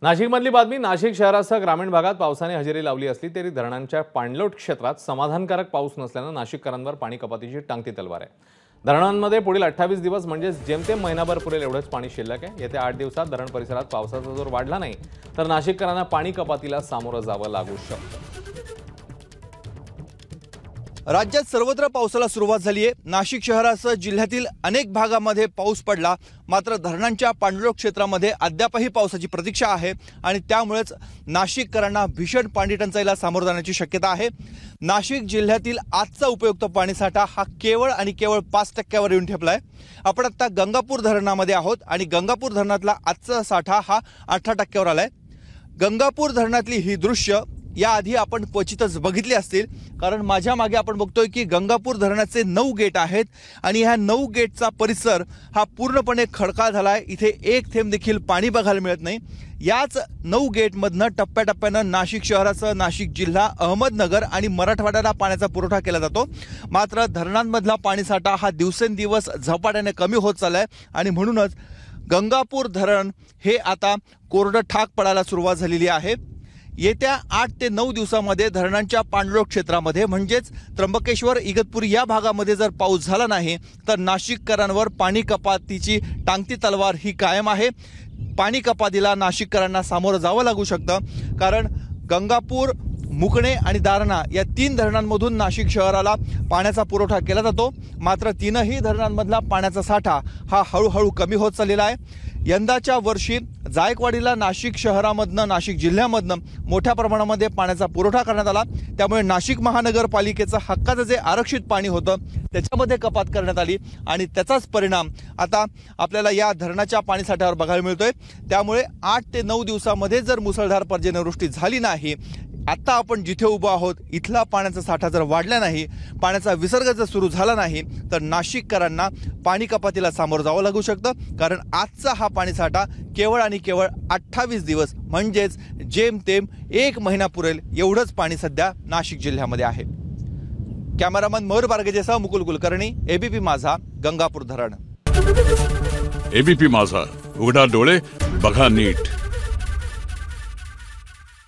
नाशिकमधली बातमी। नाशिक शहरासह ग्रामीण भागात पावसाने हजेरी लावली असली तरी धरणांच्या पाणलोट क्षेत्रात समाधानकारक पाऊस नसल्याने नाशिककरांवर पाणी कपातीची टांगती तलवार आहे। धरणांमध्ये पुढील 28 दिवस म्हणजे जेमतेम महिनाभर पुरेल एवढंच पाणी शिल्लक आहे। येत्या 8 दिवसात धरण परिसरात पावसाचा जोर वाढला नाही तर नाशिककरांना पाणी कपातीला सामोरं जावं लागू शकतं। राज्यात सर्वत्र पावसाला सुरुवात झाली आहे। नाशिक शहरासह जिल्ह्यातील अनेक भागांमध्ये पाऊस पडला, मात्र धरणांच्या पाणलोट क्षेत्रामध्ये अद्यापही पावसाची प्रतीक्षा आहे आणि त्यामुळेच नाशिककरांना भीषण पाणी टंचाईला सामोरं जाण्याची शक्यता आहे। नाशिक जिल्ह्यातील आजचा उपयुक्त पाणीसाठा हा केवळ आणि केवळ 5% येऊन ठेपलाय। आपण आता गंगापूर धरणामध्ये आहोत आणि गंगापूर धरणातला आजचा साठा हा 18% आलाय। गंगापूर धरणातली ही दृश्य याआधी आपण क्वचितच बघितली असतील, कारण माझ्या मागे आपण बघतोय की गंगापूर धरणाचे 9 गेट आहेत आणि ह्या 9 गेटचा परिसर हा पूर्णपणे खडकाळ झालाय। इथे एक थेंब देखील पाणी बघायला मिळत नाही। याच 9 गेटमधनं टप्प्याटप्प्यानं नाशिक शहरासह नाशिक जिल्हा, अहमदनगर आणि मराठवाड्याला पाण्याचा पुरवठा केला जातो। मात्र धरणांमधला पाणीसाठा हा दिवसेंदिवस झपाट्याने कमी होत चाललाय आणि म्हणूनच गंगापूर धरण हे आता कोरडं ठाक पडायला सुरुवात झालेली आहे। येत्या 8 ते 9 दिवसांमध्ये धरणांच्या पाणलोट क्षेत्रामध्ये म्हणजेच त्र्यंबकेश्वर, इगतपुरी या भागामध्ये जर पाऊस झाला नाही तर नाशिककरांवर पाणी कपातीची टांगती तलवार ही कायम आहे। पाणी कपातीला नाशिककरांना सामोरं जावं लागू शकतं, कारण गंगापूर, मुकणे आणि दारणा या 3 धरणांमधून नाशिक शहराला पाण्याचा पुरवठा केला जातो। मात्र तीनही धरणांमधला पाण्याचा साठा हा हळूहळू कमी होत चाललेला आहे। यंदाच्या वर्षी जायकवाडीला नाशिक शहरामधनं, नाशिक जिल्ह्यामधनं मोठ्या प्रमाणामध्ये पाण्याचा पुरवठा करण्यात आला। त्यामुळे नाशिक महानगरपालिकेचं हक्काचं जे आरक्षित पाणी होतं त्याच्यामध्ये कपात करण्यात आली आणि त्याचाच परिणाम आता आपल्याला या धरणाच्या पाणीसाठ्यावर बघायला मिळतोय। त्यामुळे 8 ते 9 दिवसांमध्ये जर मुसळधार पर्जन्यवृष्टी झाली नाही, आता आपण जिथे उभा आहोत इथला पाण्याचा साठा जर वाढला नाही, पाण्याचा विसर्ग जर सुरू झाला नाही तर नाशिककरांना पाणी कपातीला सामोरं जावं लागू शकतं, कारण आजचा हा पाणीसाठा केवळ आणि केवळ 28 दिवस म्हणजेच जेमतेम 1 महिना पुरेल एवढंच पाणी सध्या नाशिक जिल्ह्यामध्ये आहे। कॅमेरामन मयूर बारगेजेसह मुकुल कुलकर्णी, एबीपी माझा, गंगापूर धरण। एबीपी माझा, उघडा डोळे बघा नीट।